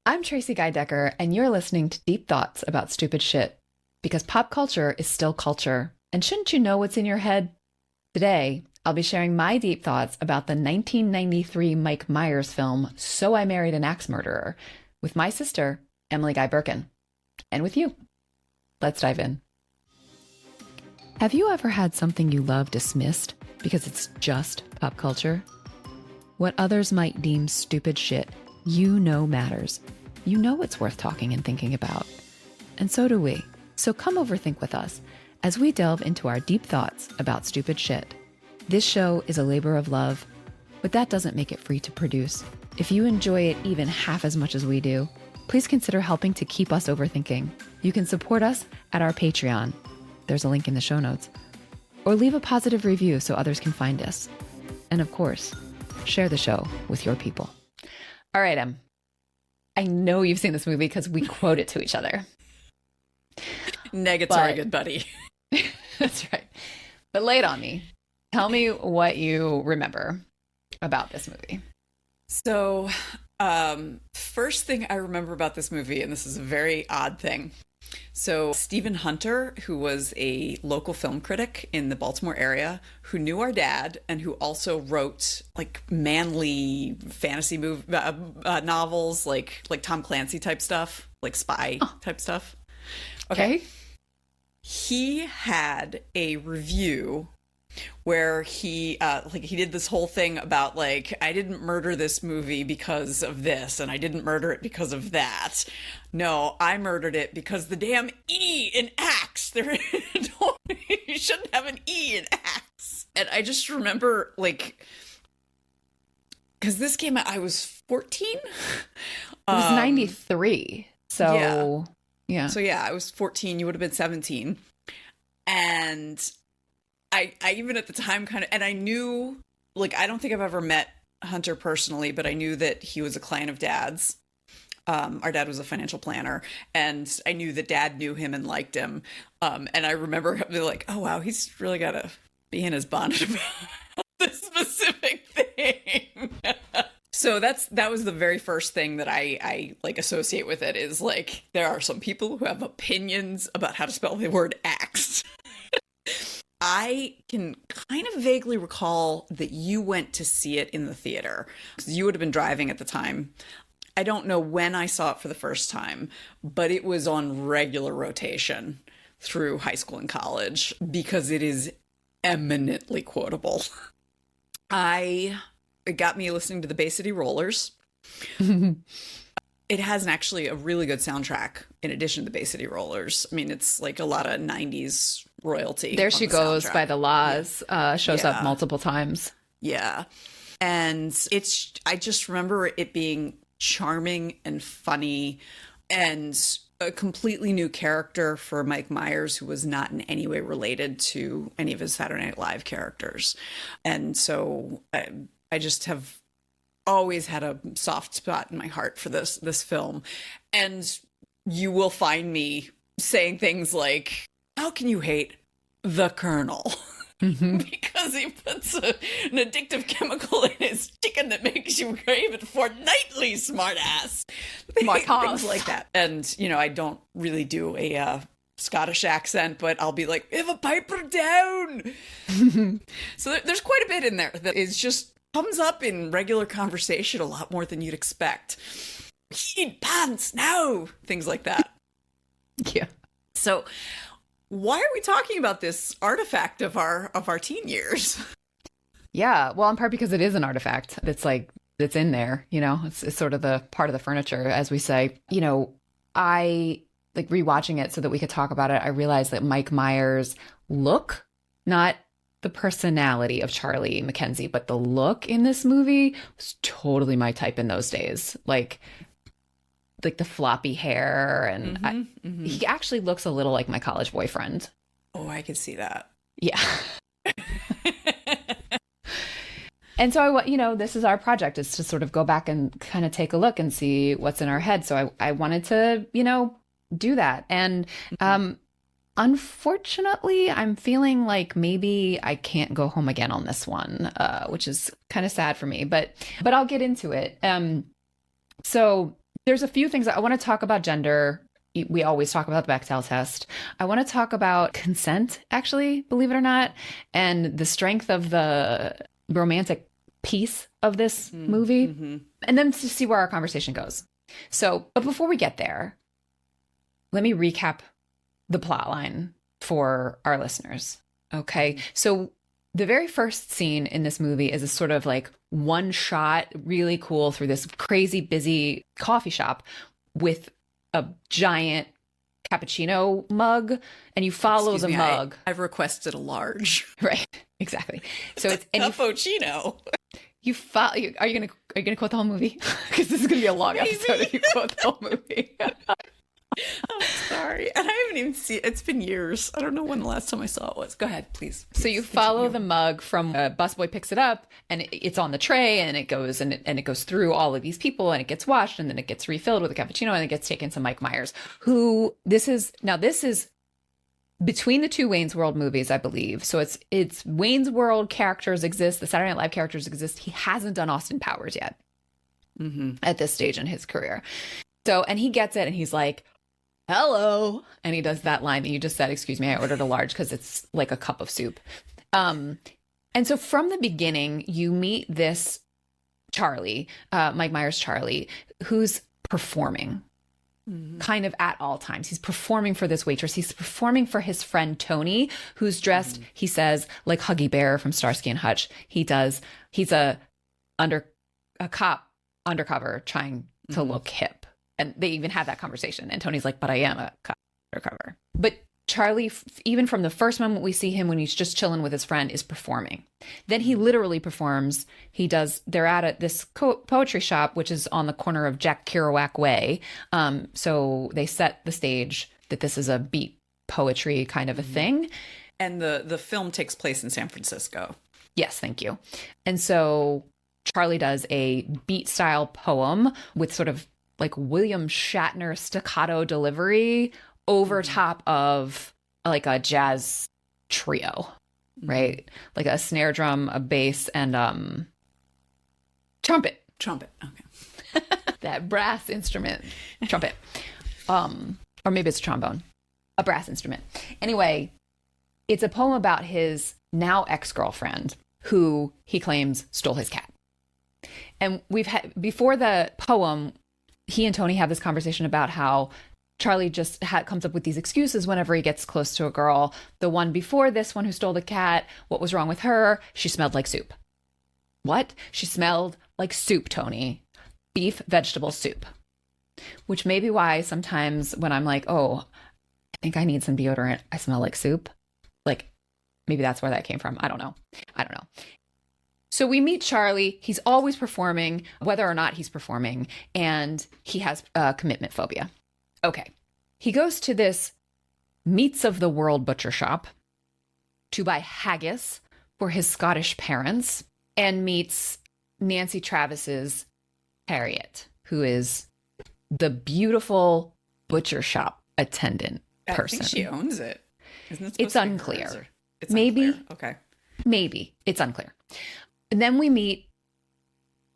I'm Tracie Decker, and you're listening to Deep Thoughts About Stupid Shit. Because pop culture is still culture. And shouldn't you know what's in your head? Today, I'll be sharing my deep thoughts about the 1993 Mike Myers film, So I Married an Axe Murderer, with my sister, Emily Guy Birken. And with you. Let's dive in. Have you ever had something you love dismissed because it's just pop culture? What others might deem stupid shit, you know matters. You know it's worth talking and thinking about. And so do we. So come overthink with us as we delve into our deep thoughts about stupid shit. This show is a labor of love, but that doesn't make it free to produce. If you enjoy it even half as much as we do, please consider helping to keep us overthinking. You can support us at our Patreon. There's a link in the show notes. Or leave a positive review so others can find us. And of course, share the show with your people. All right, Em. I know you've seen this movie because we quote it to each other. Negatory, good buddy. That's right. But lay it on me. Tell me what you remember about this movie. So, first thing I remember about this movie, and this is a very odd thing. So Stephen Hunter, who was a local film critic in the Baltimore area, who knew our dad and who also wrote like manly fantasy novels, like Tom Clancy type stuff, like spy type stuff. Okay. He had a review where he did this whole thing about like, I didn't murder this movie because of this, and I didn't murder it because of that. No, I murdered it because the damn E in axe. You shouldn't have an E in axe. And I just remember like, because this came out, I was 14. It was 93. So yeah. So yeah, I was 14. You would have been 17. And I even at the time kind of, and I knew, like, I don't think I've ever met Hunter personally, but I knew that he was a client of Dad's. Our dad was a financial planner, and I knew that Dad knew him and liked him. And I remember being like, oh, wow, he's really got to be in his bonnet about this specific thing. So that was the very first thing that I like associate with it, is like, there are some people who have opinions about how to spell the word axe. I can kind of vaguely recall that you went to see it in the theater. You would have been driving at the time. I don't know when I saw it for the first time, but it was on regular rotation through high school and college because it is eminently quotable. It got me listening to the Bay City Rollers. It has actually a really good soundtrack in addition to the Bay City Rollers. I mean, it's like a lot of 90s royalty. There She Goes by the Laws shows up multiple times. Yeah. And I just remember it being charming and funny and a completely new character for Mike Myers, who was not in any way related to any of his Saturday Night Live characters. And so I just have always had a soft spot in my heart for this film. And you will find me saying things like, how can you hate the Colonel? Mm-hmm. Because he puts an addictive chemical in his chicken that makes you crave it fortnightly, smartass. Things like that. And, you know, I don't really do a Scottish accent, but I'll be like, "Have a piper down." So there's quite a bit in there that is just comes up in regular conversation a lot more than you'd expect. Heat pants now, things like that. Yeah. So why are we talking about this artifact of our teen years? Yeah, well, in part because it is an artifact. It's in there, you know, it's sort of the part of the furniture, as we say. You know, I like rewatching it so that we could talk about it. I realized that Mike Myers' look, not the personality of Charlie McKenzie, but the look in this movie was totally my type in those days. Like the floppy hair, and he actually looks a little like my college boyfriend. Oh, I could see that. Yeah. And so this is our project, is to sort of go back and kind of take a look and see what's in our head. So I wanted to, do that. And unfortunately, I'm feeling like maybe I can't go home again on this one, which is kind of sad for me, but I'll get into it. So there's a few things I want to talk about. Gender. We always talk about the Bechdel test. I want to talk about consent, actually, believe it or not, and the strength of the romantic piece of this movie, and then to see where our conversation goes. So, but before we get there, let me recap the plot line for our listeners. Okay. So the very first scene in this movie is a sort of like one shot, really cool, through this crazy busy coffee shop with a giant cappuccino mug, and you follow the mug. I've requested a large. Right. Exactly. So it's cappuccino. You follow. Are you gonna quote the whole movie? Because this is gonna be a long episode if you quote the whole movie. I'm sorry. And I haven't even seen it. It's been years. I don't know when the last time I saw it was. Go ahead, please. So you follow the mug from a busboy picks it up, and it's on the tray, and it goes and it goes through all of these people, and it gits washed, and then it gets refilled with a cappuccino, and it gets taken to Mike Myers, who this is between the two Wayne's World movies, I believe. So it's Wayne's World characters exist, the Saturday Night Live characters exist. He hasn't done Austin Powers yet at this stage in his career. So, and he gets it, and he's like, hello. And he does that line that you just said, excuse me, I ordered a large because it's like a cup of soup. And so from the beginning, you meet this Charlie, Mike Myers Charlie, who's performing kind of at all times. He's performing for this waitress. He's performing for his friend Tony, who's dressed, he says, like Huggy Bear from Starsky and Hutch. He's a cop undercover trying to look hip. And they even had that conversation. And Tony's like, but I am a cop undercover. But Charlie, even from the first moment we see him when he's just chilling with his friend, is performing. Then he literally performs. They're at this poetry shop, which is on the corner of Jack Kerouac Way. So they set the stage that this is a beat poetry kind of a thing. And the film takes place in San Francisco. Yes, thank you. And so Charlie does a beat style poem with sort of like William Shatner staccato delivery over top of like a jazz trio, right? Like a snare drum, a bass, and trumpet. Trumpet, okay. That brass instrument, trumpet. Or maybe it's a trombone, a brass instrument. Anyway, it's a poem about his now ex-girlfriend who he claims stole his cat. And we've had, before the poem, he and Tony have this conversation about how Charlie just comes up with these excuses whenever he gets close to a girl. The one before this one who stole the cat, what was wrong with her? She smelled like soup. What? She smelled like soup, Tony. Beef vegetable soup. Which may be why sometimes when I'm like, oh, I think I need some deodorant, I smell like soup. Like, maybe that's where that came from. I don't know. So we meet Charlie. He's always performing, whether or not he's performing, and he has commitment phobia. Okay. He goes to this meats of the world butcher shop to buy haggis for his Scottish parents and meets Nancy Travis's Harriet, who is the beautiful butcher shop attendant person. I think she owns it. Isn't it it's unclear. It's maybe. Unclear. Okay. Maybe. It's unclear. And then we meet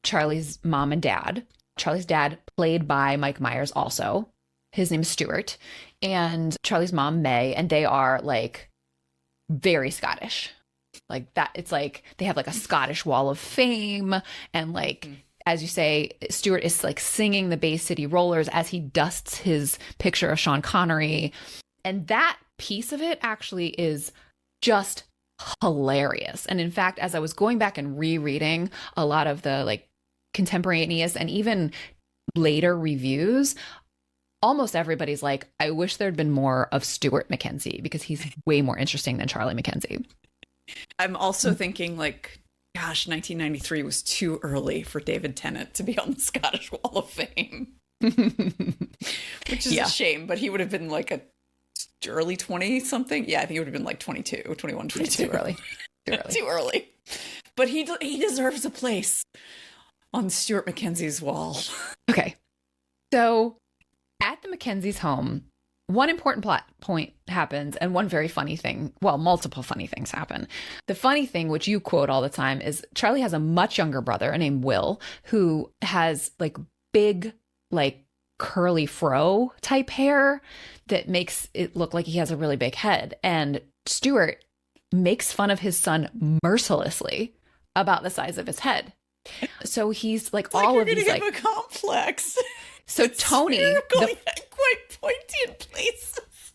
Charlie's mom and dad. Charlie's dad, played by Mike Myers also. His name is Stuart. And Charlie's mom, May. And they are like very Scottish. Like that. It's like they have like a Scottish wall of fame. And like, as you say, Stuart is like singing the Bay City Rollers as he dusts his picture of Sean Connery. And that piece of it actually is just hilarious. And in fact, as I was going back and rereading a lot of the like contemporaneous and even later reviews, almost everybody's like, I wish there'd been more of Stuart Mackenzie because he's way more interesting than Charlie Mackenzie. I'm also thinking like, gosh, 1993 was too early for David Tennant to be on the Scottish Wall of Fame. Which is a shame, but he would have been like a early 20 something. Yeah, I think it would have been like 22, 21, 22. Too early. Too early. But he deserves a place on Stuart Mackenzie's wall. Okay. So at the Mackenzie's home, one important plot point happens and one very funny thing. Well, multiple funny things happen. The funny thing, which you quote all the time, is Charlie has a much younger brother named Will who has like big, like curly fro type hair that makes it look like he has a really big head. And Stuart makes fun of his son mercilessly about the size of his head. So he's like, all you're of these, gonna like, give a complex. So It's Tony, spherical, yet quite pointy in places.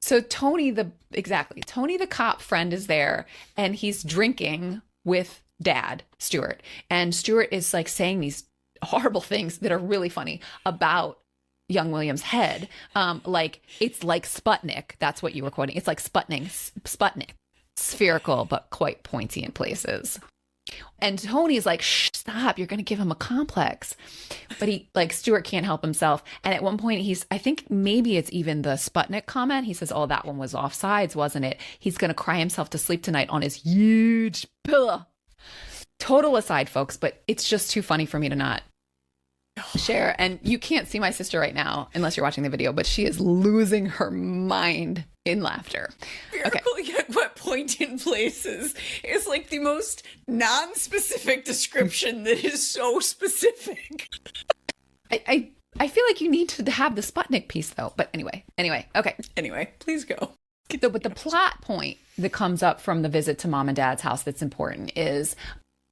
so Tony the cop friend is there, and he's drinking with dad, Stuart. And Stuart is like saying these horrible things that are really funny about young William's head. Like, it's like Sputnik. That's what you were quoting. It's like Sputnik, spherical, but quite pointy in places. And Tony's like, shh, stop, you're going to give him a complex. But Stuart can't help himself. And at one point I think maybe it's even the Sputnik comment. He says, oh, that one was offsides, wasn't it? He's going to cry himself to sleep tonight on his huge pillow. Total aside, folks, but it's just too funny for me to not share. And you can't see my sister right now unless you're watching the video, but she is losing her mind in laughter. Spherical, yet what point in places is like the most non-specific description that is so specific. I feel like you need to have the Sputnik piece though. But anyway, okay. Anyway, please go. But the plot point that comes up from the visit to mom and dad's house that's important is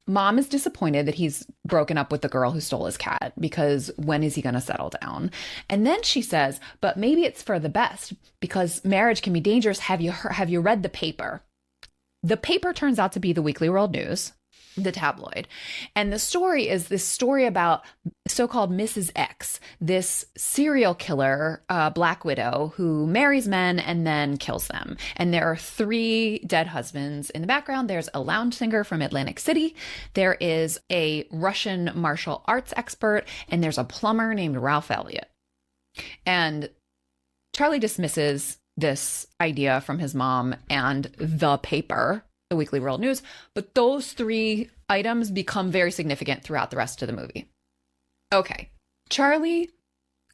mom is disappointed that he's broken up with the girl who stole his cat, because when is he going to settle down? And then she says, but maybe it's for the best, because marriage can be dangerous. Have you read the paper? The paper turns out to be the Weekly World News, the tabloid. And the story is this story about so-called Mrs. X, this serial killer, Black Widow, who marries men and then kills them. And there are 3 dead husbands in the background. There's a lounge singer from Atlantic City. There is a Russian martial arts expert. And there's a plumber named Ralph Elliott. And Charlie dismisses this idea from his mom and the paper, the Weekly World News, but those 3 items become very significant throughout the rest of the movie. Okay, Charlie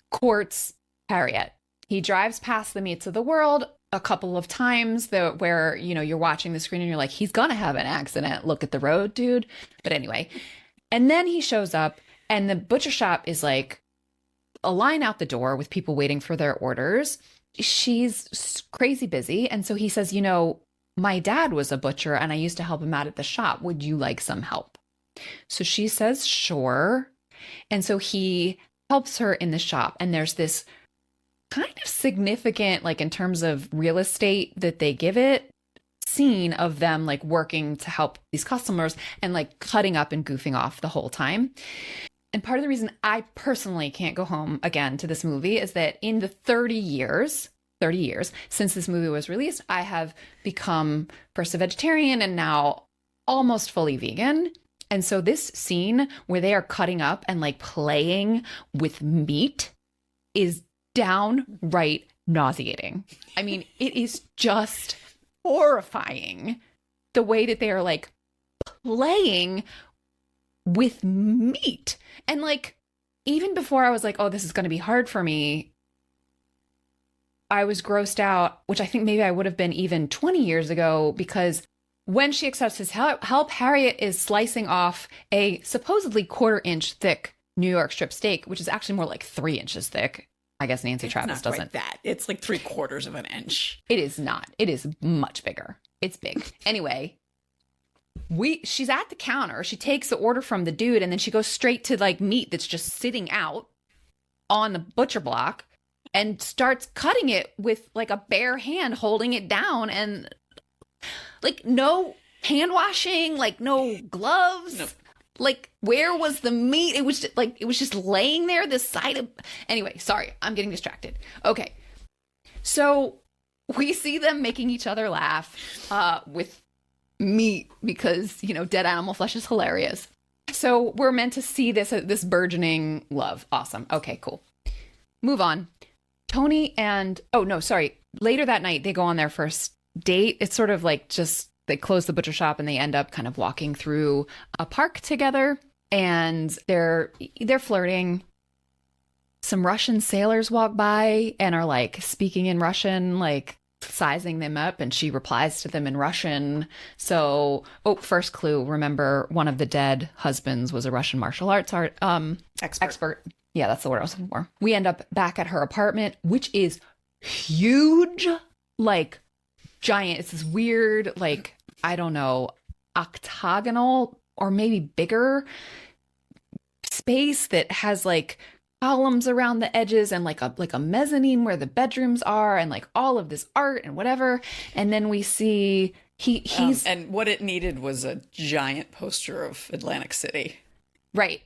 courts Harriet. He drives past the Meats of the World a couple of times where, you're watching the screen and you're like, he's gonna have an accident. Look at the road, dude. But anyway, and then he shows up and the butcher shop is like a line out the door with people waiting for their orders. She's crazy busy. And so he says, my dad was a butcher and I used to help him out at the shop. Would you like some help? So she says, sure. And so he helps her in the shop. And there's this kind of significant, like in terms of real estate that they give it, scene of them like working to help these customers and like cutting up and goofing off the whole time. And part of the reason I personally can't go home again to this movie is that in the 30 years since this movie was released, I have become first a vegetarian and now almost fully vegan. And so this scene where they are cutting up and like playing with meat is downright nauseating. I mean, it is just horrifying the way that they are like playing with meat. And like, even before I was like, oh, this is going to be hard for me, I was grossed out, which I think maybe I would have been even 20 years ago, because when she accepts his help, Harriet is slicing off a supposedly 1/4 inch thick New York strip steak, which is actually more like 3 inches thick. I guess Nancy Travis doesn't. Quite that. It's like 3/4 of an inch. It is not. It is much bigger. It's big. Anyway, she's at the counter. She takes the order from the dude, and then she goes straight to like meat that's just sitting out on the butcher block and starts cutting it with like a bare hand, holding it down, and like no hand washing, like no gloves. Nope. Like, where was the meat? It was just, like, it was just laying there, this side of... Anyway, sorry, I'm getting distracted. Okay. So we see them making each other laugh with meat because, dead animal flesh is hilarious. So we're meant to see this burgeoning love. Awesome. Okay, cool. Move on. Tony and... Oh, no, sorry. Later that night, they go on their first date. It's sort of like just... They close the butcher shop and they end up kind of walking through a park together, and they're flirting. Some Russian sailors walk by and are like speaking in Russian, like sizing them up, and she replies to them in Russian. So, first clue, remember one of the dead husbands was a Russian martial arts expert. Yeah, that's the word I was looking for. We end up back at her apartment, which is huge, like giant. It's this weird, like, I don't know, octagonal or maybe bigger space that has like columns around the edges and like a mezzanine where the bedrooms are and like all of this art and whatever. And then we see he's and what it needed was a giant poster of Atlantic City. Right.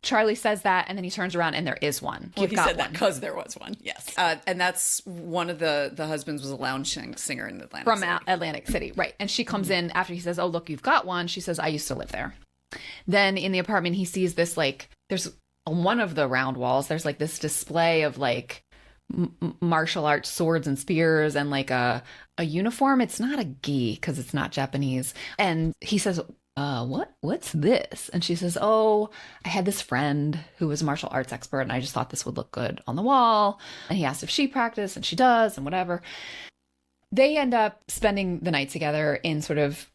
Charlie says that, and then he turns around and there is one. Well, he said that because there was one. Yes. And that's one of the husbands was a lounge singer in Atlantic City. From Atlantic City. Right. And she comes in after he says, oh, look, you've got one. She says, I used to live there. Then in the apartment, he sees this, like, there's on one of the round walls, there's like this display of like martial arts swords and spears and like a uniform. It's not a gi because it's not Japanese. And he says, what's this? And she says, oh, I had this friend who was a martial arts expert and I just thought this would look good on the wall. And he asked if she practiced and she does and whatever. They end up spending the night together in sort of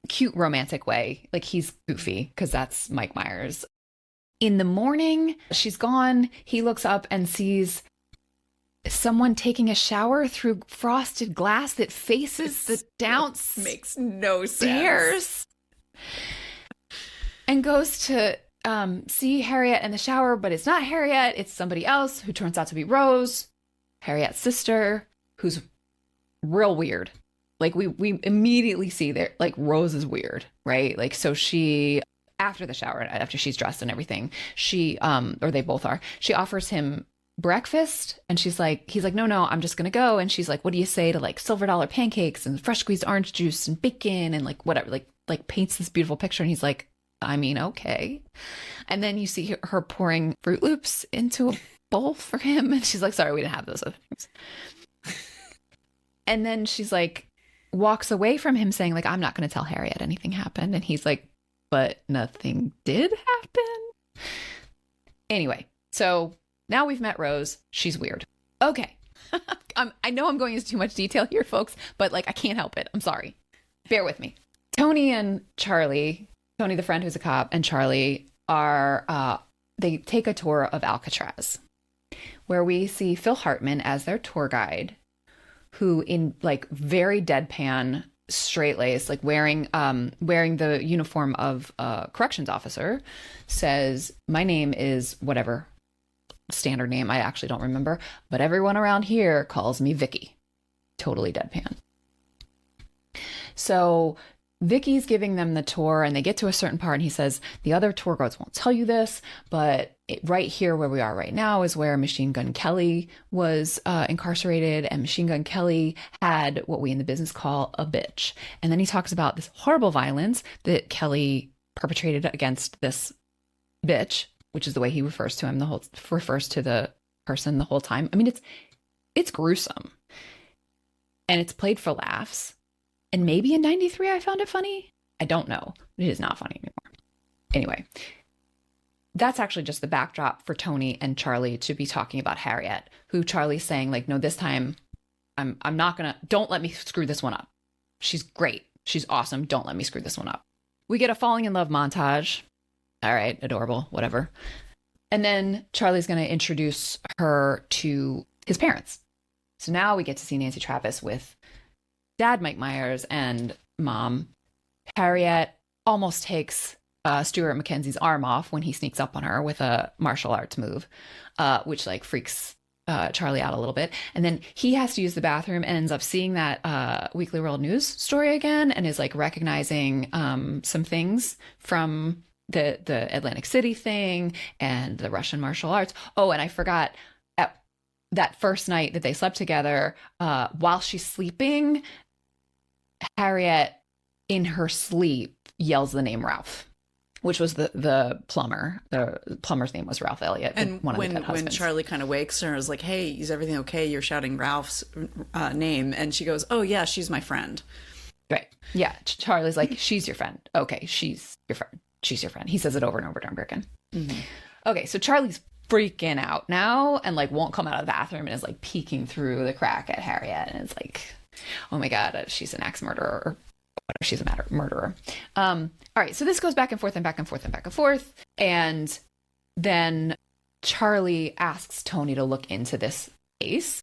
cute romantic way. Like he's goofy because that's Mike Myers. In the morning, she's gone. He looks up and sees someone taking a shower through frosted glass that faces the downstairs. Makes no sense. And goes to see Harriet in the shower, but it's not Harriet. It's somebody else who turns out to be Rose, Harriet's sister, who's real weird. Like we immediately see that like Rose is weird, right? Like so she after the shower, after she's dressed and everything, she or they both are, she offers him breakfast and he's like, no, I'm just gonna go. And she's like, what do you say to like silver dollar pancakes and fresh squeezed orange juice and bacon and like whatever, like paints this beautiful picture. And he's like, I mean, okay. And then you see her pouring Fruit Loops into a bowl for him. And she's like, sorry, we didn't have those other things. And then she's like, walks away from him saying like, I'm not going to tell Harriet anything happened. And he's like, but nothing did happen. Anyway, so now we've met Rose. She's weird. Okay. I know I'm going into too much detail here, folks, but like, I can't help it. I'm sorry. Bear with me. Tony and Charlie, Tony, the friend who's a cop, and Charlie are, they take a tour of Alcatraz, where we see Phil Hartman as their tour guide, who in like very deadpan, straight-laced, like wearing the uniform of a corrections officer, says, my name is whatever standard name, I actually don't remember, but everyone around here calls me Vicky. Totally deadpan. So Vicky's giving them the tour and they get to a certain part and he says, the other tour guides won't tell you this, but right here where we are right now is where Machine Gun Kelly was incarcerated, and Machine Gun Kelly had what we in the business call a bitch. And then he talks about this horrible violence that Kelly perpetrated against this bitch, which is the way he refers to him, refers to the person the whole time. I mean, it's gruesome. And it's played for laughs. And maybe in 93 I found it funny. I don't know. It is not funny anymore. Anyway, that's actually just the backdrop for Tony and Charlie to be talking about Harriet, who Charlie's saying like, no, this time I'm not gonna, don't let me screw this one up. She's great. She's awesome. Don't let me screw this one up. We get a falling in love montage. All right, adorable, whatever. And then Charlie's going to introduce her to his parents. So now we get to see Nancy Travis with Dad Mike Myers and Mom. Harriet almost takes Stuart Mackenzie's arm off when he sneaks up on her with a martial arts move, which like freaks Charlie out a little bit. And then he has to use the bathroom and ends up seeing that Weekly World News story again and is like recognizing some things from the Atlantic City thing and the Russian martial arts. Oh, and I forgot, at that first night that they slept together, while she's sleeping, Harriet in her sleep yells the name Ralph, which was the plumber. The plumber's name was Ralph Elliott. And when Charlie kind of wakes her and is like, hey, is everything okay? You're shouting Ralph's name. And she goes, oh yeah, she's my friend. Right. Yeah. Charlie's like, she's your friend. Okay. She's your friend. She's your friend. He says it over and over during Birken. Mm-hmm. Okay. So Charlie's freaking out now and like won't come out of the bathroom and is like peeking through the crack at Harriet. And it's like, oh my God, she's an axe murderer or whatever. She's a murderer. All right. So this goes back and forth and back and forth and back and forth. And then Charlie asks Tony to look into this case.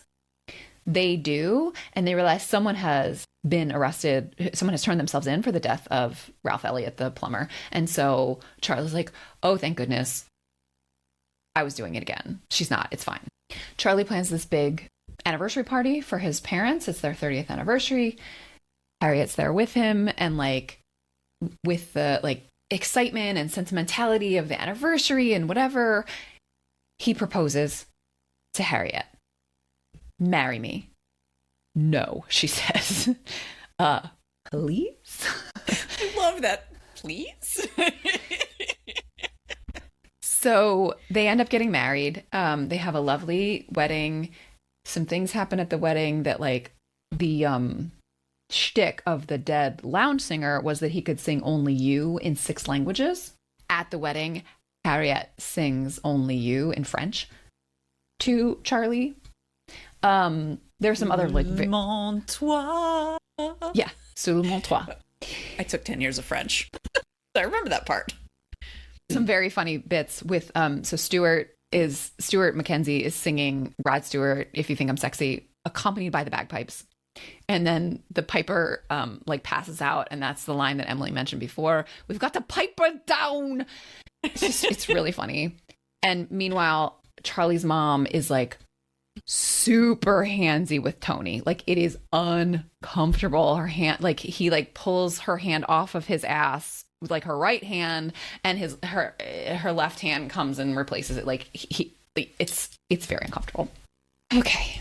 They do, and they realize someone has been arrested. Someone has turned themselves in for the death of Ralph Elliott, the plumber. And so Charlie's like, oh, thank goodness. I was doing it again. She's not. It's fine. Charlie plans this big anniversary party for his parents. It's their 30th anniversary. Harriet's there with him, and like with the like excitement and sentimentality of the anniversary and whatever, he proposes to Harriet. Marry me. No, she says. Please? I love that. Please? So they end up getting married. They have a lovely wedding. Some things happen at the wedding that like the shtick of the dead lounge singer was that he could sing Only You in 6 languages. At the wedding, Harriet sings Only You in French to Charlie. There's some other like Montois. Yeah, sous mon toit. I took 10 years of French. I remember that part. Some very funny bits with so Stuart Mackenzie is singing Rod Stewart, If You Think I'm Sexy, accompanied by the bagpipes. And then the piper like passes out, and that's the line that Emily mentioned before. We've got the piper down. It's really funny. And meanwhile, Charlie's mom is like super handsy with Tony. Like it is uncomfortable. Her hand, like he like pulls her hand off of his ass with like her right hand, and her left hand comes and replaces it. Like it's very uncomfortable. Okay.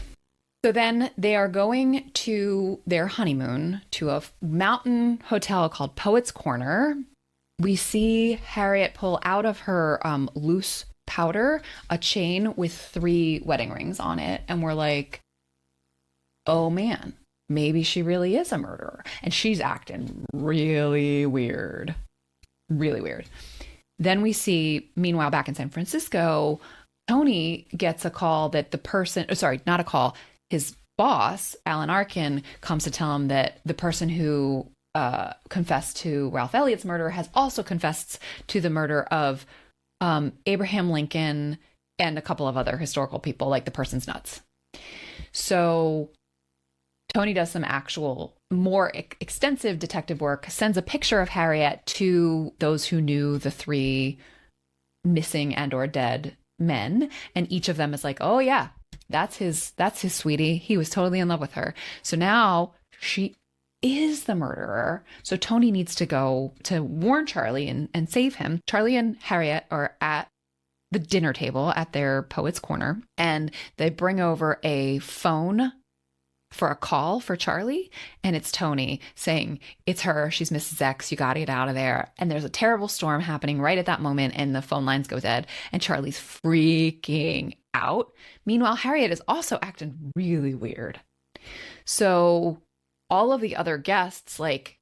So then they are going to their honeymoon to a mountain hotel called Poet's Corner. We see Harriet pull out of her loose powder a chain with 3 wedding rings on it. And we're like, oh man, maybe she really is a murderer. And she's acting really weird. Really weird. Then we see, meanwhile, back in San Francisco, Tony gets a call that the person, not a call, his boss, Alan Arkin, comes to tell him that the person who confessed to Ralph Elliott's murder has also confessed to the murder of Abraham Lincoln and a couple of other historical people, like the person's nuts. So Tony does some actual more extensive detective work, sends a picture of Harriet to those who knew the 3 missing and or dead men, and each of them is like, oh yeah, that's his sweetie. He was totally in love with her. So now she is the murderer. So Tony needs to go to warn Charlie and save him. Charlie and Harriet are at the dinner table at their Poet's Corner, and they bring over a phone for a call for Charlie, and it's Tony saying, it's her, she's Mrs. X, you gotta get out of there. And there's a terrible storm happening right at that moment, and the phone lines go dead, and Charlie's freaking out. Meanwhile, Harriet is also acting really weird. So all of the other guests like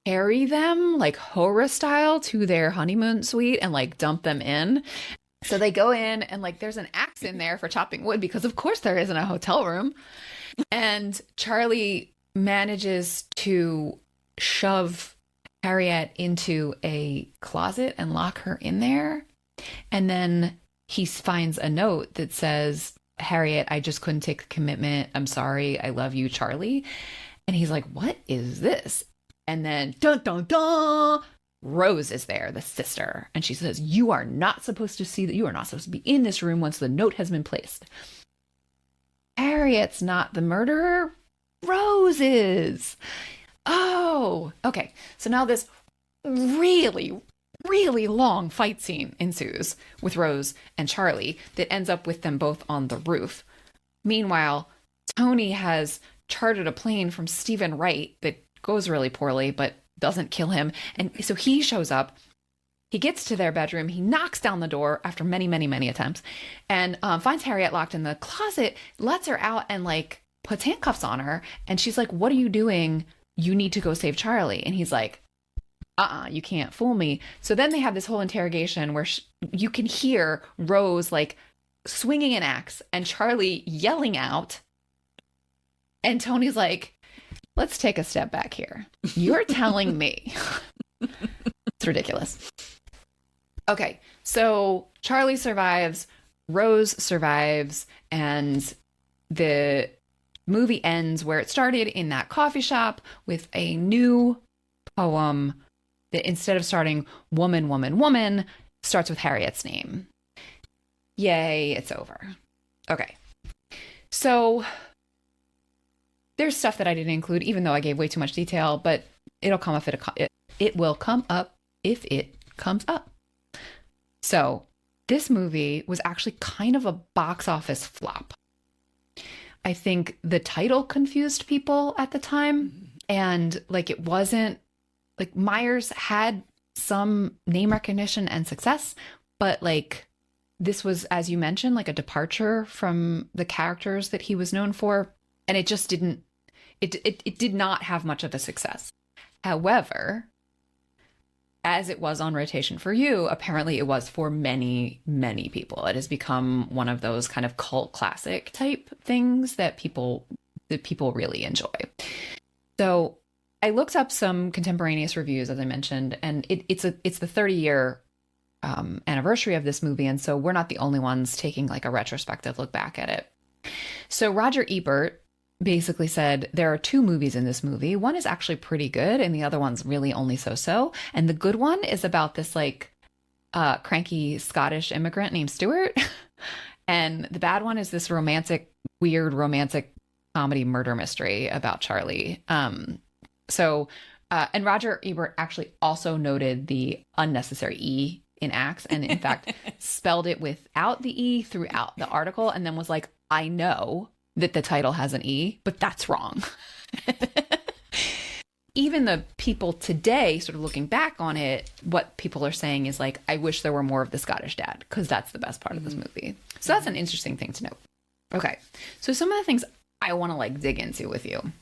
carry them like horror style to their honeymoon suite and like dump them in. So they go in, and like there's an axe in there for chopping wood, because of course there isn't a hotel room. And Charlie manages to shove Harriet into a closet and lock her in there. And then he finds a note that says, Harriet, I just couldn't take the commitment. I'm sorry. I love you, Charlie. And he's like, what is this? And then dun dun dun, Rose is there, the sister. And she says, you are not supposed to see that. You are not supposed to be in this room once the note has been placed. Harriet's not the murderer. Rose is. Oh, okay. So now this really, really long fight scene ensues with Rose and Charlie that ends up with them both on the roof. Meanwhile, Tony has chartered a plane from Stephen Wright that goes really poorly but doesn't kill him. And so he shows up. He gets to their bedroom. He knocks down the door after many, many, many attempts, and finds Harriet locked in the closet, lets her out, and like puts handcuffs on her. And she's like, what are you doing? You need to go save Charlie. And he's like, you can't fool me. So then they have this whole interrogation where you can hear Rose like swinging an axe and Charlie yelling out. And Tony's like, let's take a step back here. You're telling me. It's ridiculous. Okay, so Charlie survives, Rose survives, and the movie ends where it started, in that coffee shop, with a new poem that, instead of starting woman, woman, woman, starts with Harriet's name. Yay, it's over. Okay. So there's stuff that I didn't include, even though I gave way too much detail, but it'll come up it will come up if it comes up. So this movie was actually kind of a box office flop. I think the title confused people at the time, and like, it wasn't like, Myers had some name recognition and success, but like, this was, as you mentioned, like a departure from the characters that he was known for, and it just didn't, it did not have much of a success. However, as it was on rotation for you, apparently it was for many, many people. It has become one of those kind of cult classic type things that people really enjoy. So I looked up some contemporaneous reviews, as I mentioned, and it's the 30-year anniversary of this movie, and so we're not the only ones taking like a retrospective look back at it. So Roger Ebert basically said there are two movies in this movie. One is actually pretty good, and the other one's really only so-so. And the good one is about this like cranky Scottish immigrant named Stuart, and the bad one is this weird romantic comedy murder mystery about Charlie. And Roger Ebert actually also noted the unnecessary E in Axe, and in fact spelled it without the E throughout the article, and then was like, I know that the title has an E, but that's wrong. Even the people today, sort of looking back on it, what people are saying is like, I wish there were more of the Scottish dad, because that's the best part of this movie. So that's an interesting thing to note. Okay, so some of the things I want to like dig into with you.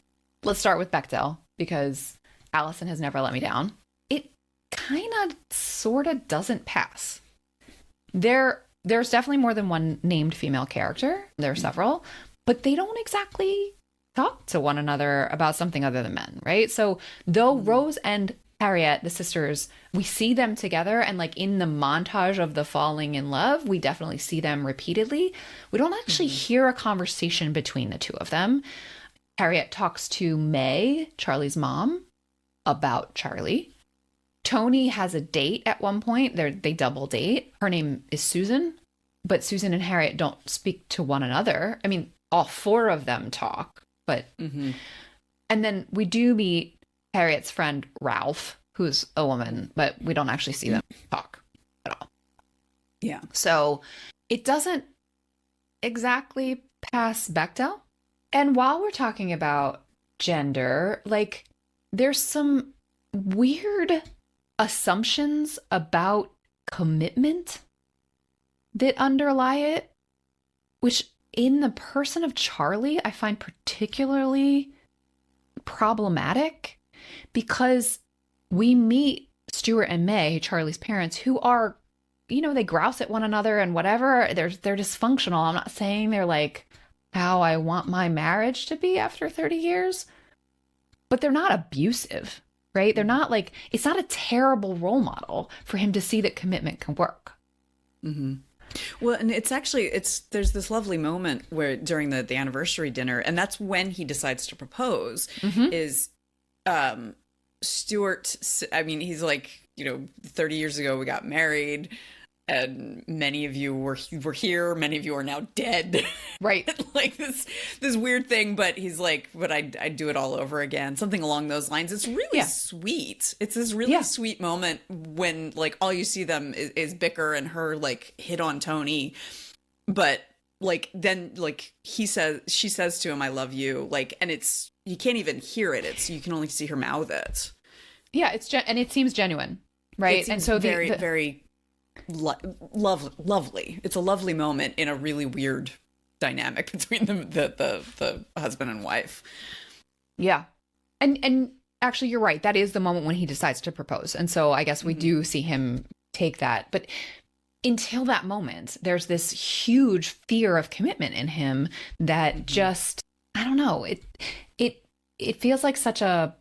Let's start with Bechdel, because Allison has never let me down. It kind of sort of doesn't pass. There's definitely more than one named female character. There are several, but they don't exactly talk to one another about something other than men, right? So though Rose and Harriet, the sisters, we see them together, and like in the montage of the falling in love, we definitely see them repeatedly. We don't actually hear a conversation between the two of them. Harriet talks to May, Charlie's mom, about Charlie. Tony has a date at one point. They double date. Her name is Susan, but Susan and Harriet don't speak to one another. I mean, all four of them talk, but and then we do meet Harriet's friend Ralph, who's a woman, but we don't actually see them talk at all. Yeah. So it doesn't exactly pass Bechdel. And while we're talking about gender, like, there's some weird assumptions about commitment that underlie it, which in the person of Charlie, I find particularly problematic, because we meet Stuart and May, Charlie's parents, who are, they grouse at one another and whatever. They're dysfunctional. I'm not saying they're like how I want my marriage to be after 30 years, but they're not abusive, right? They're not like, it's not a terrible role model for him to see that commitment can work. Mm-hmm. Well, and there's this lovely moment where during the anniversary dinner, and that's when he decides to propose, is Stuart, I mean, he's like, 30 years ago we got married, and many of you were here, many of you are now dead. Right. Like this weird thing, but he's like, but I'd do it all over again. Something along those lines. It's really sweet. It's this really sweet moment when like all you see them is bicker and her like hit on Tony. But like, then like she says to him, I love you. Like, and you can't even hear it. You can only see her mouth it. Yeah. And it seems genuine. Right. And so very lovely. It's a lovely moment in a really weird dynamic between the husband and wife. Yeah. And actually you're right. That is the moment when he decides to propose. And so I guess we do see him take that. But until that moment, there's this huge fear of commitment in him that just, I don't know, it feels like such a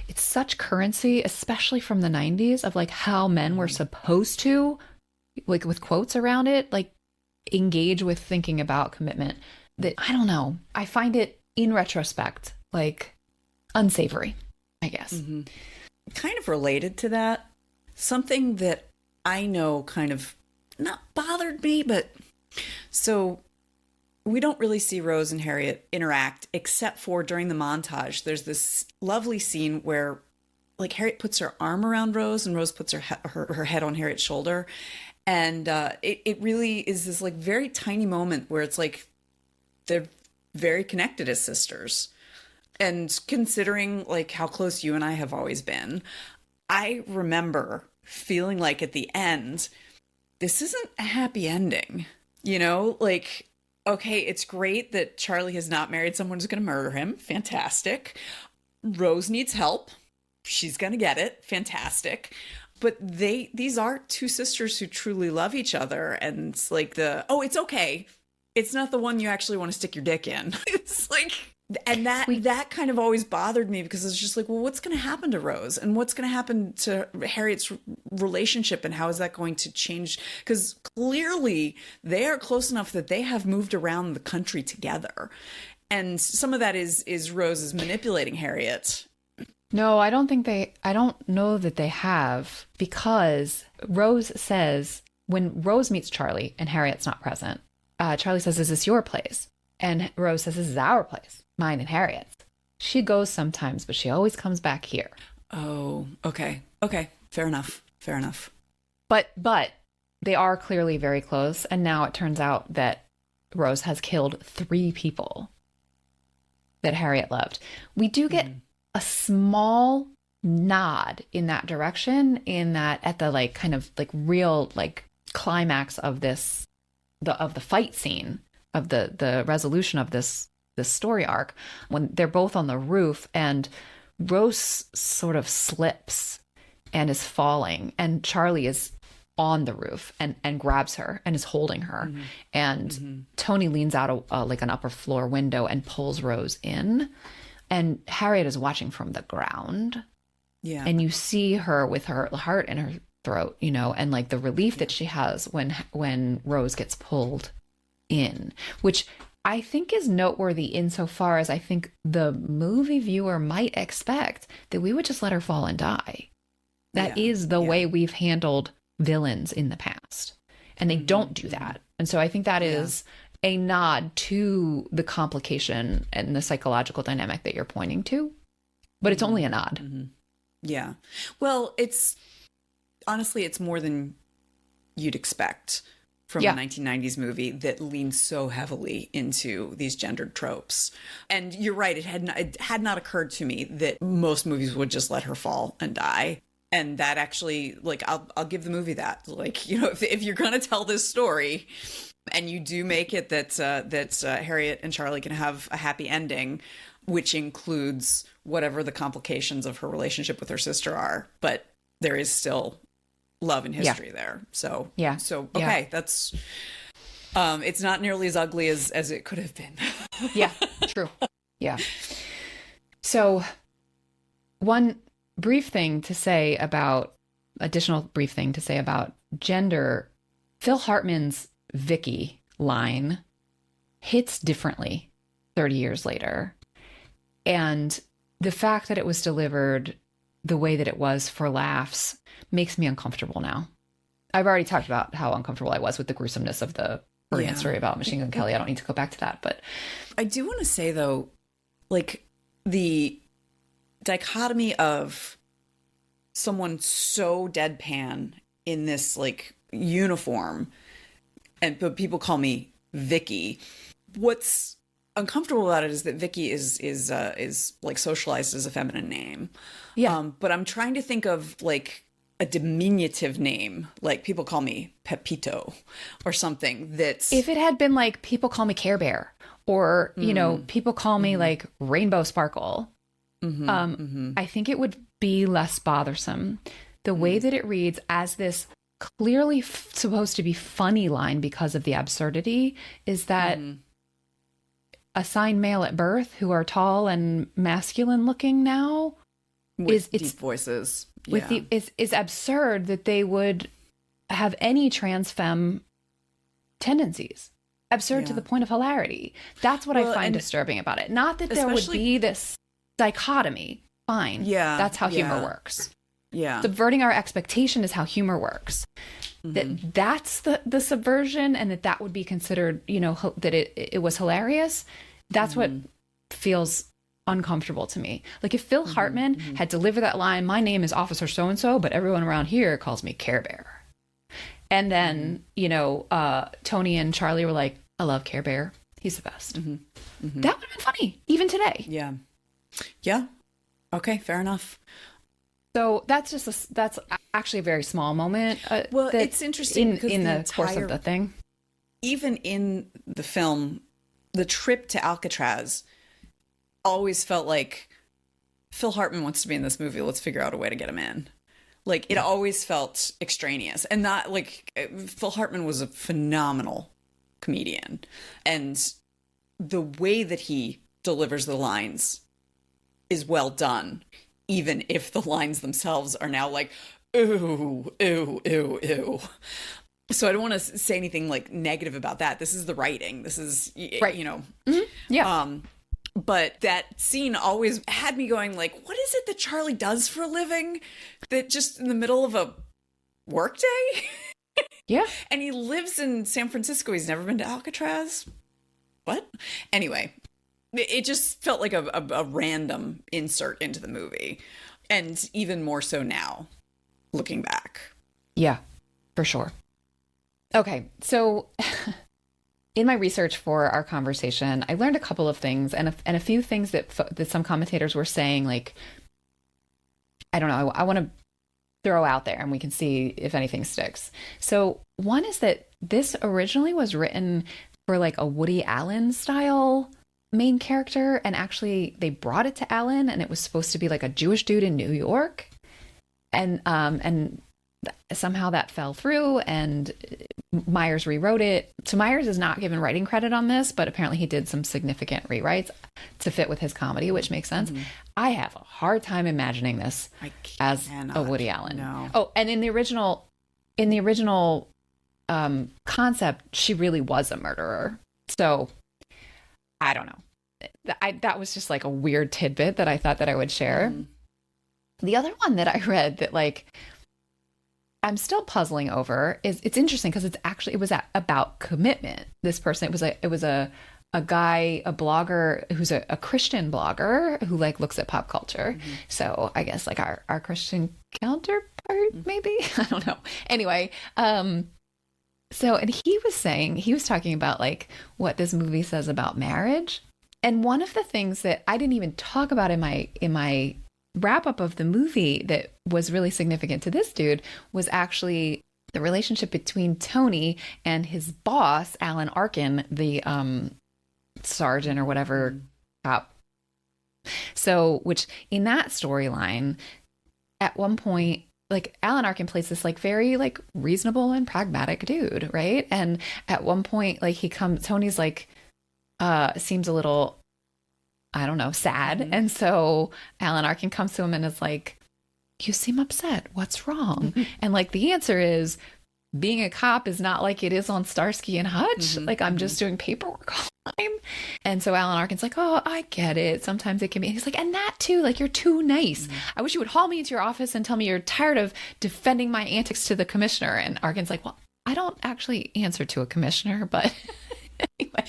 it's such currency, especially from the 90s, of like how men were supposed to, like with quotes around it, like engage with thinking about commitment, that I don't know. I find it in retrospect, like unsavory, I guess. Mm-hmm. Kind of related to that, something that I know kind of not bothered me, but so we don't really see Rose and Harriet interact except for during the montage. There's this lovely scene where like Harriet puts her arm around Rose and Rose puts her head on Harriet's shoulder. And it really is this like very tiny moment where it's like they're very connected as sisters. And considering like how close you and I have always been, I remember feeling like at the end, this isn't a happy ending, you know, like, okay, it's great that Charlie has not married someone who's going to murder him. Fantastic. Rose needs help. She's going to get it. Fantastic. But these are two sisters who truly love each other. And it's like it's okay. It's not the one you actually want to stick your dick in. It's like, and that kind of always bothered me because it's just like, well, what's going to happen to Rose and what's going to happen to Harriet's relationship and how is that going to change? Because clearly they are close enough that they have moved around the country together. And some of that is Rose is manipulating Harriet. No, I don't know that they have, because Rose says when Rose meets Charlie and Harriet's not present, Charlie says, "Is this your place?" And Rose says, "This is our place, mine and Harriet's." She goes sometimes, but she always comes back here. Oh, okay. Okay. Fair enough. Fair enough. But they are clearly very close. And now it turns out that Rose has killed 3 people that Harriet loved. We do get a small nod in that direction, in that at the like kind of like real like climax of this, of the fight scene, of the resolution of this story arc, when they're both on the roof and Rose sort of slips and is falling and Charlie is on the roof and grabs her and is holding her. And Tony leans out like an upper floor window and pulls Rose in. And Harriet is watching from the ground. Yeah. And you see her with her heart in her throat, you know, and like the relief that she has when Rose gets pulled in, which I think is noteworthy insofar as I think the movie viewer might expect that we would just let her fall and die. That is the way we've handled villains in the past. And they don't do that. And so I think that is a nod to the complication and the psychological dynamic that you're pointing to, but it's only a nod. Yeah. Well, honestly, it's more than you'd expect from a 1990s movie that leans so heavily into these gendered tropes. And you're right. It had not occurred to me that most movies would just let her fall and die. And that actually, like, I'll give the movie that, like, you know, if you're going to tell this story, and you do make it that Harriet and Charlie can have a happy ending, which includes whatever the complications of her relationship with her sister are, but there is still love and history there. So okay, that's it's not nearly as ugly as it could have been. Yeah, true. Yeah. So additional brief thing to say about gender, Phil Hartman's Vicky line hits differently 30 years later. And the fact that it was delivered the way that it was for laughs makes me uncomfortable now. I've already talked about how uncomfortable I was with the gruesomeness of the Birken story about Machine Gun Kelly. I don't need to go back to that, but I do want to say though, like the dichotomy of someone so deadpan in this like uniform, but people call me Vicky. What's uncomfortable about it is that Vicky is like socialized as a feminine name. Yeah. But I'm trying to think of like a diminutive name, like people call me Pepito or something. That's if it had been like people call me Care Bear, or you know, people call me like Rainbow Sparkle. I think it would be less bothersome. The way that it reads as this clearly supposed to be funny line because of the absurdity is that assigned male at birth who are tall and masculine looking now with deep voices. With the is absurd that they would have any trans femme tendencies. Absurd to the point of hilarity. That's what I find disturbing about it. Not that there would be this dichotomy. Fine. Yeah. That's how humor works. Yeah. Subverting our expectation is how humor works. That's the subversion, and that would be considered, that it was hilarious. That's what feels uncomfortable to me. Like if Phil Hartman had delivered that line, "My name is Officer So-and-so, but everyone around here calls me Care Bear." And then, Tony and Charlie were like, "I love Care Bear. He's the best." That would have been funny, even today. Yeah. Yeah. Okay, fair enough. So that's actually a very small moment. It's interesting because in the course of the thing. Even in the film, the trip to Alcatraz always felt like Phil Hartman wants to be in this movie. Let's figure out a way to get him in. Like it always felt extraneous, and not like Phil Hartman was a phenomenal comedian, and the way that he delivers the lines is well done, even if the lines themselves are now like, ooh, ooh, ooh, ooh. So I don't want to say anything like negative about that. This is the writing. This is, right. Yeah. But that scene always had me going like, what is it that Charlie does for a living that just in the middle of a workday? Yeah. And he lives in San Francisco. He's never been to Alcatraz. What? Anyway, it just felt like a random insert into the movie. And even more so now, looking back. Yeah, for sure. Okay, so in my research for our conversation, I learned a couple of things and a few things that some commentators were saying, like, I don't know, I want to throw out there and we can see if anything sticks. So one is that this originally was written for like a Woody Allen style main character, and actually they brought it to Allen and it was supposed to be like a Jewish dude in New York, and somehow that fell through and Myers rewrote it. So Myers is not given writing credit on this, but apparently he did some significant rewrites to fit with his comedy, which makes sense. I have a hard time imagining this as a Woody Allen. No. Oh, and in the original concept, she really was a murderer. So I don't know. That was just like a weird tidbit that I thought that I would share. The other one that I read that like I'm still puzzling over is, it's interesting because it was about commitment. This person, it was a guy, a blogger who's a Christian blogger who like looks at pop culture. So I guess like our Christian counterpart, maybe, I don't know. Anyway, so, and he was talking about like what this movie says about marriage. And one of the things that I didn't even talk about in my wrap up of the movie that was really significant to this dude was actually the relationship between Tony and his boss, Alan Arkin, the sergeant or whatever cop. So, which in that storyline, at one point, like Alan Arkin plays this like very like reasonable and pragmatic dude, right? And at one point, like Tony's like seems a little, I don't know, sad. And so Alan Arkin comes to him and is like, "You seem upset. What's wrong?" And like the answer is, being a cop is not like it is on Starsky and Hutch. Like I'm just doing paperwork all the time. And so Alan Arkin's like, "Oh, I get it. Sometimes it can be." And he's like, "And that too, like you're too nice. I wish you would haul me into your office and tell me you're tired of defending my antics to the commissioner." And Arkin's like, "Well, I don't actually answer to a commissioner, but anyway."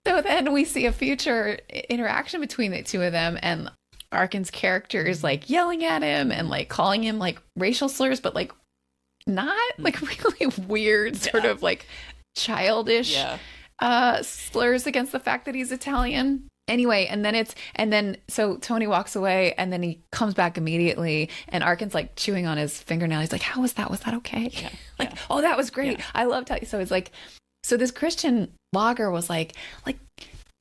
So then we see a future interaction between the two of them, and Arkin's character is like yelling at him and like calling him like racial slurs, but like not like really weird sort of like childish slurs against the fact that he's Italian. Anyway, so Tony walks away and then he comes back immediately and Arkin's like chewing on his fingernail. He's like, "How was that? Was that okay?" Like, "Oh, that was great. I loved how." So it's like, so this Christian blogger was like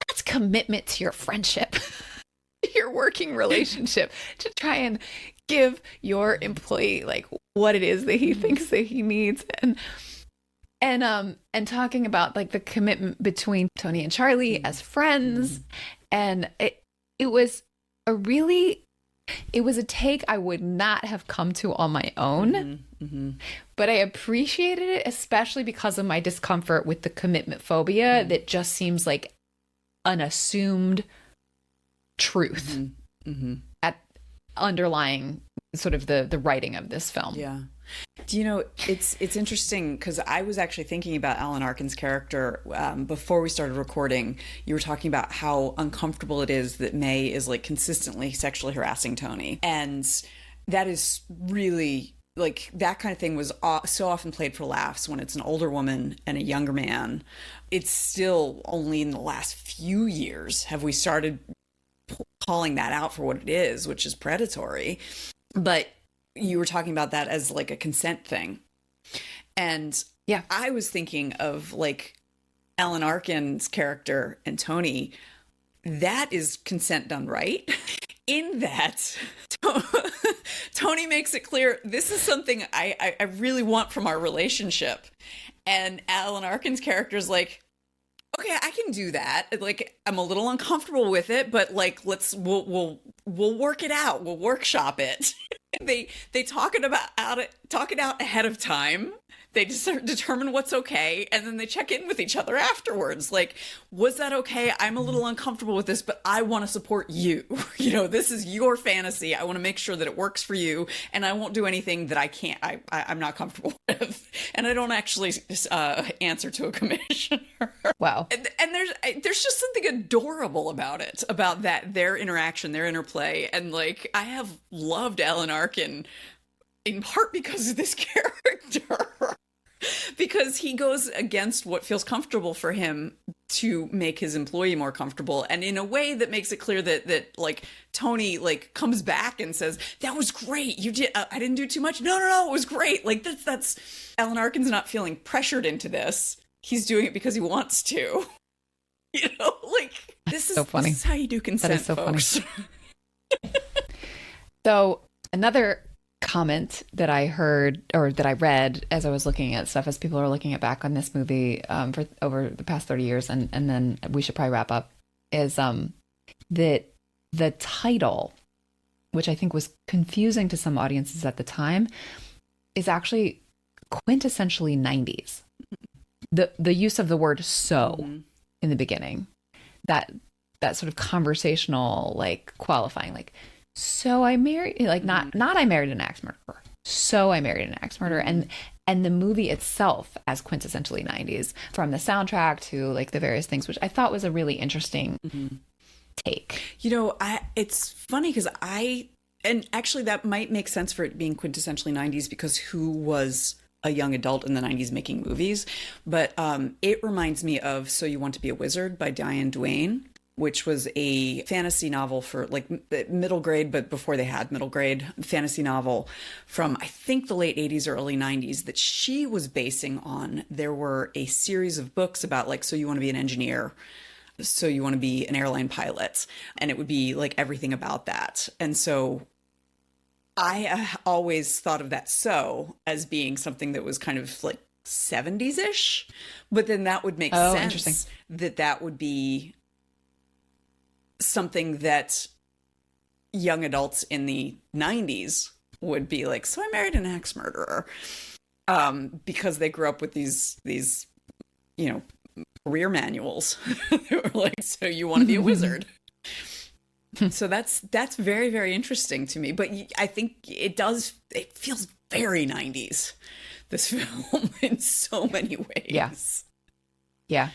that's commitment to your friendship, your working relationship, to try and give your employee like what it is that he thinks that he needs, and talking about like the commitment between Tony and Charlie as friends. And it was a really It was a take I would not have come to on my own, but I appreciated it, especially because of my discomfort with the commitment phobia that just seems like an assumed truth at underlying sort of the writing of this film. Yeah. Do you know, it's interesting because I was actually thinking about Alan Arkin's character before we started recording. You were talking about how uncomfortable it is that May is like consistently sexually harassing Tony. And that is really like that kind of thing was so often played for laughs when it's an older woman and a younger man. It's still only in the last few years have we started calling that out for what it is, which is predatory. But you were talking about that as like a consent thing. And yeah, I was thinking of like Alan Arkin's character and Tony. That is consent done right. In that, Tony makes it clear, this is something I really want from our relationship. And Alan Arkin's character is like, okay, I can do that. Like, I'm a little uncomfortable with it, but like, we'll work it out. We'll workshop it. They talk it out ahead of time. They just determine what's okay, and then they check in with each other afterwards. Like, was that okay? I'm a little uncomfortable with this, but I want to support you. You know, this is your fantasy. I want to make sure that it works for you, and I won't do anything that I'm not comfortable with. And I don't actually answer to a commissioner. Wow. And there's just something adorable about it, about that, their interaction, their interplay. And like, I have loved Alan Arkin in part because of this character. Because he goes against what feels comfortable for him to make his employee more comfortable, and in a way that makes it clear that like Tony like comes back and says, that was great, you did I didn't do too much, no, it was great. Like that's Alan Arkin's not feeling pressured into this, he's doing it because he wants to. You know, like this is so funny. This is how you do consent. That is so folks. Funny. So another comment that I heard or that I read as I was looking at stuff, as people are looking back on this movie for over the past 30 years, and then we should probably wrap up, is that the title, which I think was confusing to some audiences at the time, is actually quintessentially 90s. The use of the word "so" in the beginning, that sort of conversational, like qualifying, like, so I married, like not I married an axe murderer. So I married an axe murderer. And the movie itself as quintessentially 90s, from the soundtrack to like the various things, which I thought was a really interesting take. You know, it's funny because and actually that might make sense for it being quintessentially 90s, because who was a young adult in the 90s making movies? But it reminds me of So You Want to Be a Wizard by Diane Duane, which was a fantasy novel for like middle grade, but before they had middle grade, fantasy novel from I think the late 80s or early 90s that she was basing on. There were a series of books about like, so you want to be an engineer, so you want to be an airline pilot, and it would be like everything about that. And so I always thought of that so as being something that was kind of like 70s-ish, but then that would make sense that would be something that young adults in the 90s would be like, so I married an axe murderer, because they grew up with these you know, career manuals. They were like, so you want to be a wizard. So that's very, very interesting to me. But I think it feels very 90s, this film, in so many ways. Yeah.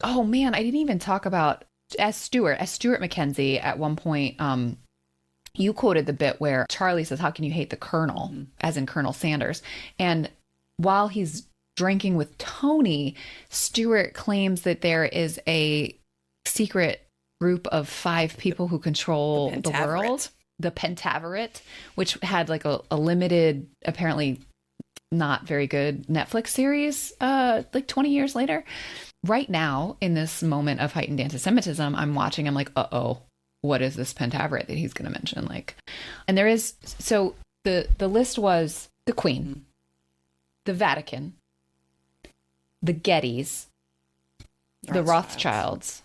Oh man, I didn't even talk about as Stuart McKenzie at one point, you quoted the bit where Charlie says, how can you hate the Colonel, as in Colonel Sanders? And while he's drinking with Tony, Stuart claims that there is a secret group of 5 people who control the world, the Pentaverate, which had like a limited, apparently not very good Netflix series like 20 years later. Right now, in this moment of heightened anti-Semitism, I'm like, what is this Pentaverate that he's going to mention? Like, and there is, so the list was the Queen, the Vatican, the Gettys, the Rothschilds,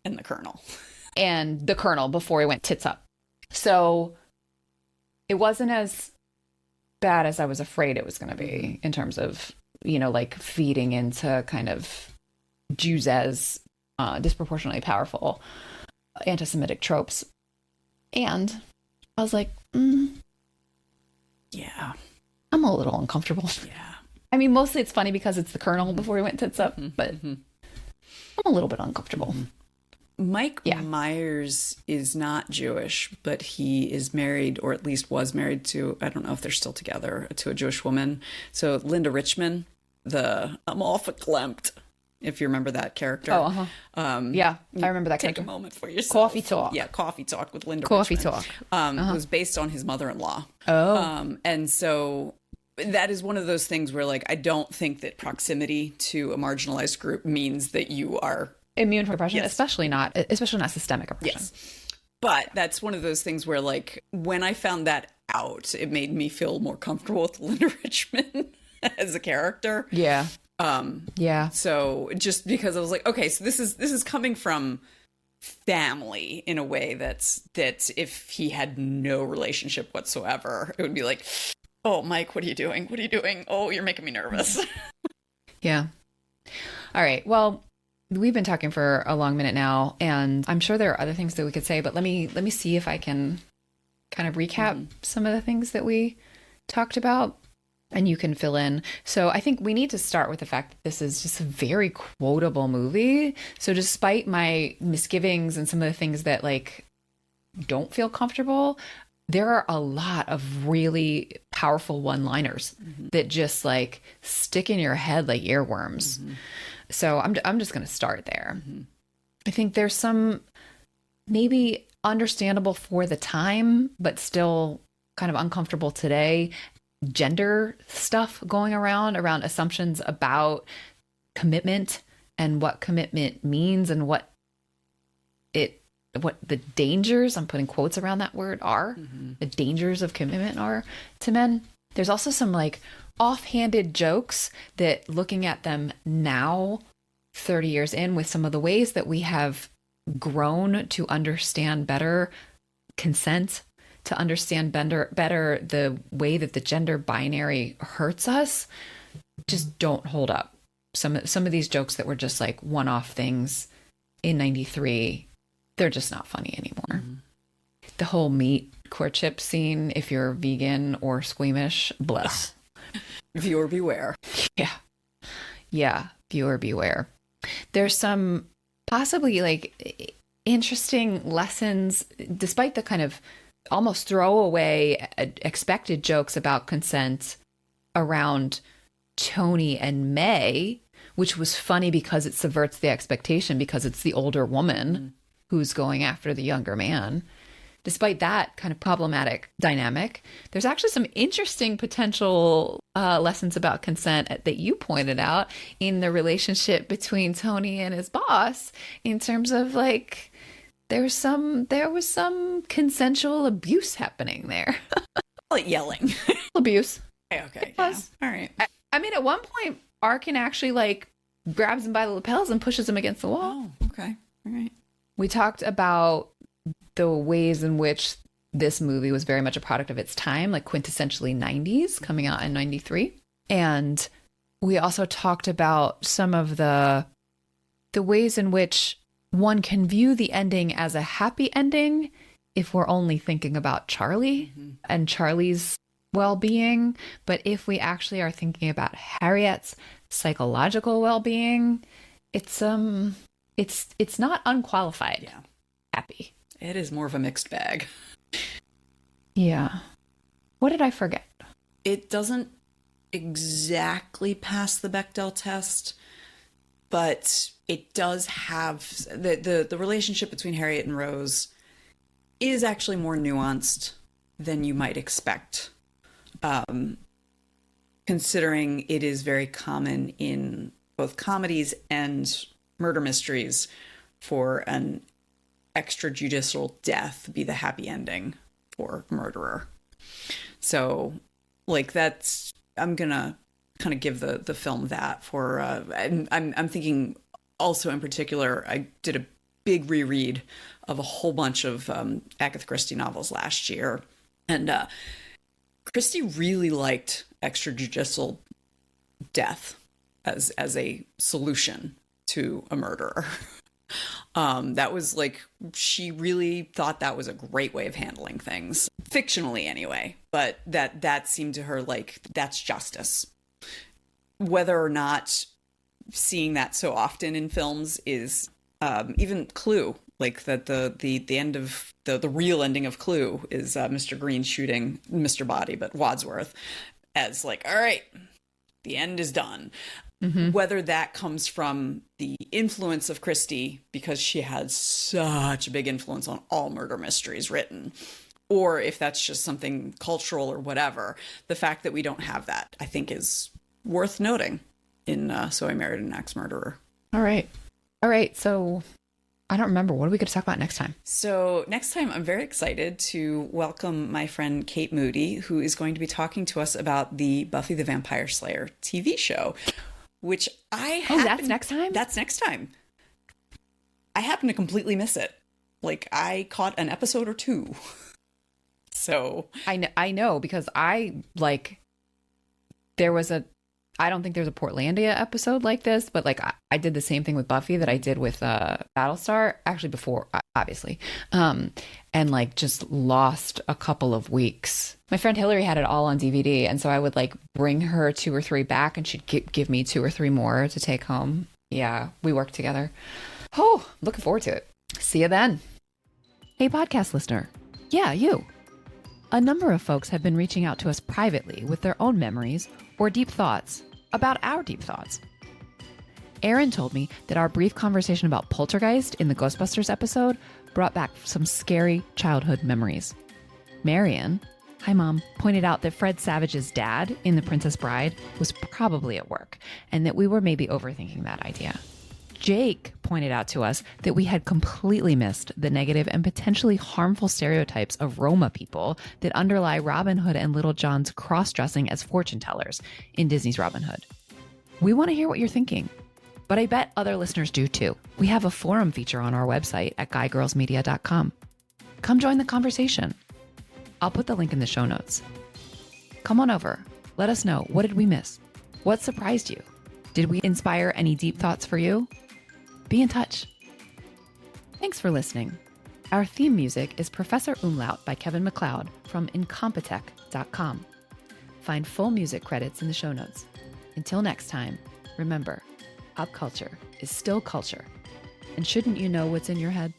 and the Colonel. And the Colonel before he went tits up. So it wasn't as bad as I was afraid it was going to be in terms of, like feeding into kind of Jews as disproportionately powerful anti-Semitic tropes. And I was like, yeah, I'm a little uncomfortable. Yeah. I mean, mostly it's funny because it's the Colonel before he went tits up, but I'm a little bit uncomfortable. Mike Myers is not Jewish, but he is married, or at least was married to, I don't know if they're still together, to a Jewish woman. So Linda Richman, I'm all verklempt, if you remember that character. Oh, yeah, I remember that character. Take a moment for yourself. Coffee Talk. Yeah, Coffee Talk with Linda Coffee Richman. Talk. It was based on his mother-in-law. Oh. And so that is one of those things where, like, I don't think that proximity to a marginalized group means that you are immune from oppression, especially not systemic oppression. Yes. But that's one of those things where, like, when I found that out, it made me feel more comfortable with Linda Richman as a character. Yeah. Yeah. So just because I was like, okay, so this is coming from family in a way that if he had no relationship whatsoever, it would be like, oh, Mike, what are you doing? What are you doing? Oh, you're making me nervous. Yeah. All right. Well, we've been talking for a long minute now, and I'm sure there are other things that we could say, but let me see if I can kind of recap some of the things that we talked about, and you can fill in. So I think we need to start with the fact that this is just a very quotable movie. So despite my misgivings and some of the things that like don't feel comfortable, there are a lot of really powerful one-liners that just like stick in your head like earworms. So I'm just going to start there. I think there's some maybe understandable for the time, but still kind of uncomfortable today, gender stuff going around assumptions about commitment and what commitment means and what the dangers, I'm putting quotes around that word, are, the dangers of commitment are to men. There's also some like offhanded jokes that, looking at them now, 30 years in, with some of the ways that we have grown to understand better consent, to understand better the way that the gender binary hurts us, just don't hold up. Some of these jokes that were just like one-off things in 93, they're just not funny anymore. The whole meat courtship scene, if you're vegan or squeamish, bless. Viewer beware. Yeah, viewer beware. There's some possibly like interesting lessons, despite the kind of almost throwaway expected jokes about consent around Tony and May, which was funny because it subverts the expectation because it's the older woman who's going after the younger man. Despite that kind of problematic dynamic, there's actually some interesting potential lessons about consent that you pointed out in the relationship between Tony and his boss, in terms of like there was some consensual abuse happening there. Like yelling. Abuse. Okay. Yeah. All right. I mean, at one point, Arkin actually like grabs him by the lapels and pushes him against the wall. Oh, okay. All right. We talked about the ways in which this movie was very much a product of its time, like quintessentially 90s, coming out in 93. And we also talked about some of the ways in which one can view the ending as a happy ending if we're only thinking about Charlie and Charlie's well-being. But if we actually are thinking about Harriet's psychological well-being, it's not unqualified happy. It is more of a mixed bag. Yeah. What did I forget? It doesn't exactly pass the Bechdel test, but it does have the relationship between Harriet and Rose is actually more nuanced than you might expect, considering it is very common in both comedies and murder mysteries for an extrajudicial death be the happy ending for murderer. So like that's, I'm gonna kind of give the film that for I'm thinking also in particular, I did a big reread of a whole bunch of Agatha Christie novels last year, And Christie really liked extrajudicial death as a solution to a murderer. That was like, she really thought that was a great way of handling things, fictionally anyway, but that seemed to her like that's justice. Whether or not seeing that so often in films is even Clue, like that the end of the real ending of Clue is Mr. Green shooting Mr. Body, but Wadsworth, as like, all right, the end is done. Mm-hmm. Whether that comes from the influence of Christie, because she had such a big influence on all murder mysteries written, or if that's just something cultural or whatever, the fact that we don't have that, I think, is worth noting in So I Married an Axe Murderer. All right. So I don't remember. What are we going to talk about next time? So next time, I'm very excited to welcome my friend Kate Moody, who is going to be talking to us about the Buffy the Vampire Slayer TV show, which that's next time? That's next time. I happen to completely miss it. Like, I caught an episode or two. So I know because I don't think there's a Portlandia episode like this, but like I did the same thing with Buffy that I did with Battlestar, actually before, obviously, and like just lost a couple of weeks. My friend Hillary had it all on DVD, and so I would like bring her 2 or 3 back, and she'd give me 2 or 3 more to take home. Yeah, we worked together. Oh, looking forward to it. See you then. Hey, podcast listener. Yeah, you. A number of folks have been reaching out to us privately with their own memories or deep thoughts about our deep thoughts. Aaron told me that our brief conversation about Poltergeist in the Ghostbusters episode brought back some scary childhood memories. Marion, hi mom, pointed out that Fred Savage's dad in The Princess Bride was probably at work and that we were maybe overthinking that idea. Jake pointed out to us that we had completely missed the negative and potentially harmful stereotypes of Roma people that underlie Robin Hood and Little John's cross-dressing as fortune tellers in Disney's Robin Hood. We want to hear what you're thinking, but I bet other listeners do too. We have a forum feature on our website at guygirlsmedia.com. Come join the conversation. I'll put the link in the show notes. Come on over. Let us know. What did we miss? What surprised you? Did we inspire any deep thoughts for you? Be in touch. Thanks for listening. Our theme music is Professor Umlaut by Kevin MacLeod from incompetech.com. Find full music credits in the show notes. Until next time, remember, pop culture is still culture. And shouldn't you know what's in your head?